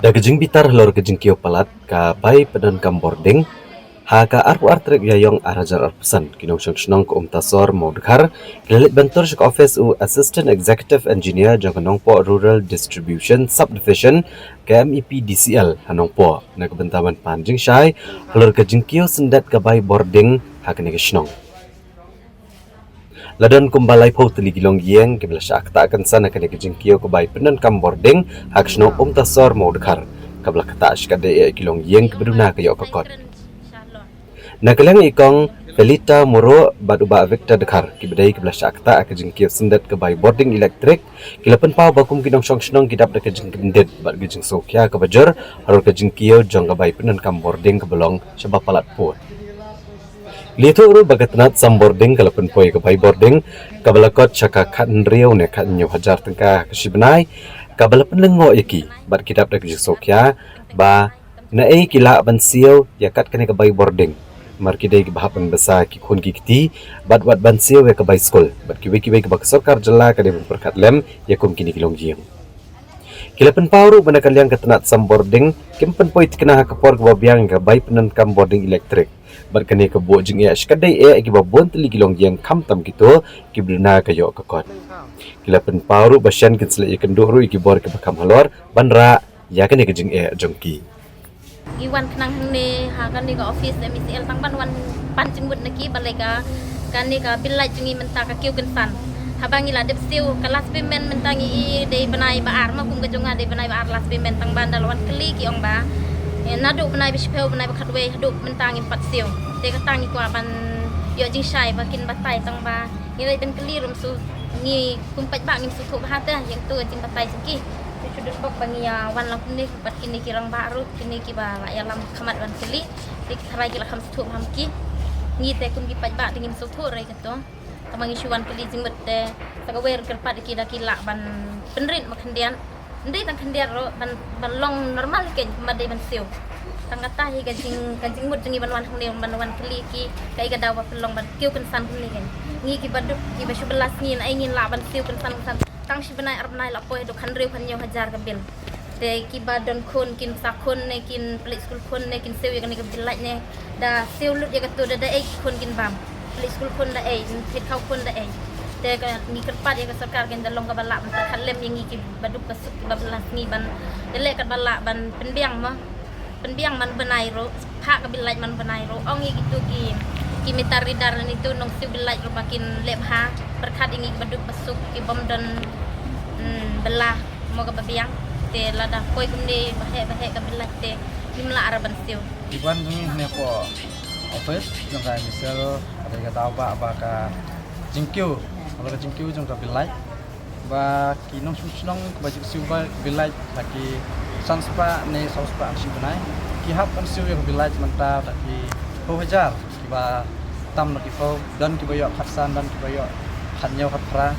Daging bitar lor gejing kio palat ka bai pedan kam boarding ha ka arpu artrek yayong arajar arpusan kinong shenong ko tasor modkar kilalit bentor shik office u assistant executive engineer jong po rural distribution subdivision KMEP DCL hanong po nagbentaman panjing syai lor gejing kio sendat ka bai boarding ha kene shenong Ladon kumbalay po tiligilong yeng kibla siya akta akan sana kani kejengkio kubai penan kam boarding haksno tasor modkar kabla kata shkade kilong yeng kebeduna kayo kokot nakalang ikong Felita Muro baduba Victor Dekar kibedai kibla siya akta kejengkio sendat kubai boarding elektrik kilapan pau bakum kinong shnong kidap da kejeng kendet bat kejeng sokya kabajur harul kejengkio jong kubai penan kam boarding kebelong syabab palat po Lito uru bagatnat sam boarding kalapan poi ke bai boarding kabalakot chaka khan riau ne khan nyu hajar tengka kasibnai kabalapan lengo yaki bat kidap dak sokya ba na ei kila ban siau yakat kane ke bai boarding mar kidai ke bahapan basa ki khun ki kiti bat ban siau ke bai school bat ki bai ke bak sarkar jala kade perkat lem yakum kini kilong jiang Kilapan pauru bana kalian ketenat sam boarding kimpan poi tikna hakapor ke babiang ke bai penan kam boarding elektrik bar kane ke bo jing ya skadai ki babon teli kilong yang kam tam kito ki bluna kayo kakot Kilapan pauru basyan kitsle ikan doru ki bor ke bakam halor banra ya kane ke jing jongki Iwan kenang ne ha kan ni ka office MCL tang ban wan pan jengmut naki baleka kan ni ka bilai jengi menta ka kiu gensan habangi la dep siu kelas pimen mentangi i de benai ba ar ma kum ka jonga de benai ba ar las pimen tang ban dalwan keli ki ong ba nadu benai bispeu benai ba khatwe hadu mentangi pat siu te ka tangi kwa ban yo jing shai ba kin ba tai tang ba ni lai ben keli rum su ngi kum pat ba ngim su thu ba ha ta yang tu jing ba tai siki sudut bok bangi ya wan lang ni pat kini kirang baru kini ki ba la ya lam khamat wan keli te kharai ki la kham su ham ki ngi te kum ki pat ba ngim su thu rai ka to tamangi syuan keli jingmet te tagawer kerpat ki da ki la ban penrit makhendian ndai tang khendian ro ban long normal ke madai ban siu tangata hi gajing mut jingi ban wan hung ban wan keli ki kai ga dawa pelong ban kiu kan san ni kan ngi ki baduk ki ba belas ngin ai ngin la ban siu kan san tang si benai arbenai la poe do khan riu khan yo hajar ka bil te ki ba don khun kin sa khun ne kin plik skul khun ne kin siu ya kan ki bilaj ne da siu lut ya ka tu da ai khun kin bam plik skul khun da ai pit khau khun da ai te ka ni kerpat ya ka sarkar kan dalong ka balak ban khalem yang ngi ki baduk ka suk ba belas ni ban dele ka balak ban penbiang man benai ro pha ka bilaj man benai ro ong ngi gitu ki mitari daran itu nong siu bilaj ro makin lebha berkat ingi baduk pasuk ki bom dan belah mo ka babiang te lada koi kumne bahe ka bilaj te himla araban siu Iban ni po office jong ka misal ada ka tau ba ka jingkiu kalau ka jingkiu jong ka bilaj ba kinong susnong ka baju siu ba bilaj lagi sanspa ne sauspa ang siu nai ki hap kan siu ka bilaj manta taki ho hajar ki ba tam na ki fo dan ki bayo khatsan dan ki bayo khatnyau khatra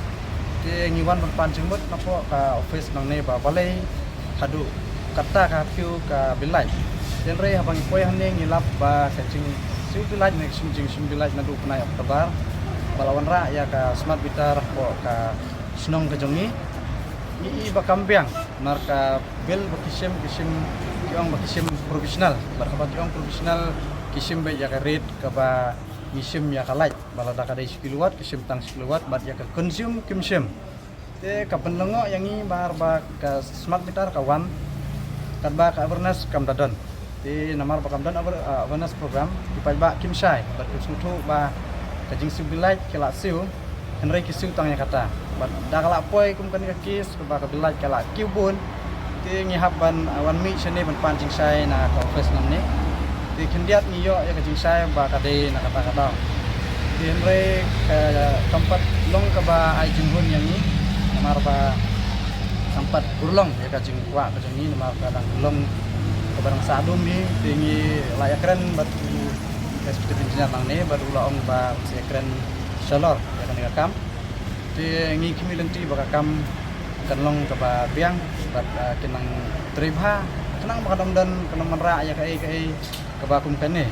te ngiwan ban jengmut na po ka office nang ne ba balai hadu kata ka piu ka bilaj den re habang ipoy hane ngilap ba ka jing siu bilaj ne sim bilaj na du panai oktober balawan ra ya ka smart bitar po ka snong ka jongi i ba kambiang nar ka bel bakisim kiong bakisim profesional bar ka kiong profesional kisim ba ya ka rate ka ba ngisim ya ka light balada ka dai 10 watt kisim tang 10 watt bat ya ka consume kimsim te ka penlengo yang i bar ba ka smart bitar ka wan kad ba ka awareness kam dadon te namar ba kam dan awareness program di pa ba kim shai bat kim thu ba ka jing siu bilaj kala siu henry kisiu tang ya kata bat da kala poi kum kan ka kis ba ka bilaj kala kibun te ngi haban wan mi chane ban pan jing shai na ka office nam ne te kendiat ni yo ya ka jing shai ba ka de na kata kata te henry ka tempat long ka ba ai jing hun yang ni namar ba tempat burlong ya ka jing kwa ka jing ni namar ka dang long ka barang sadum ni tingi layak keren bat executive engineer nang ne baru laong ba se keren salor ya kan kam te ngi kimilenti ba kam kan long ka ba biang bat kinang tribha kenang ba kadam dan kenang manra ya ka ai ka ba kum kan ne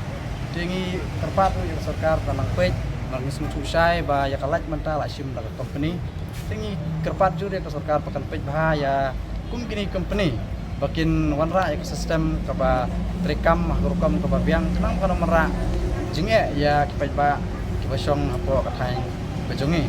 te ngi terpat ya sarkar tanang pej nang sum thu sai ba ya kalaj manta la sim la company te ngi kerpat jur ya ka sarkar pakan pej ba ya kum kini company bakin wanra ekosistem kaba trekam hakurukam kaba biang kenang kana merak jinge ya kipai ba kibasong hapo kathai bajongi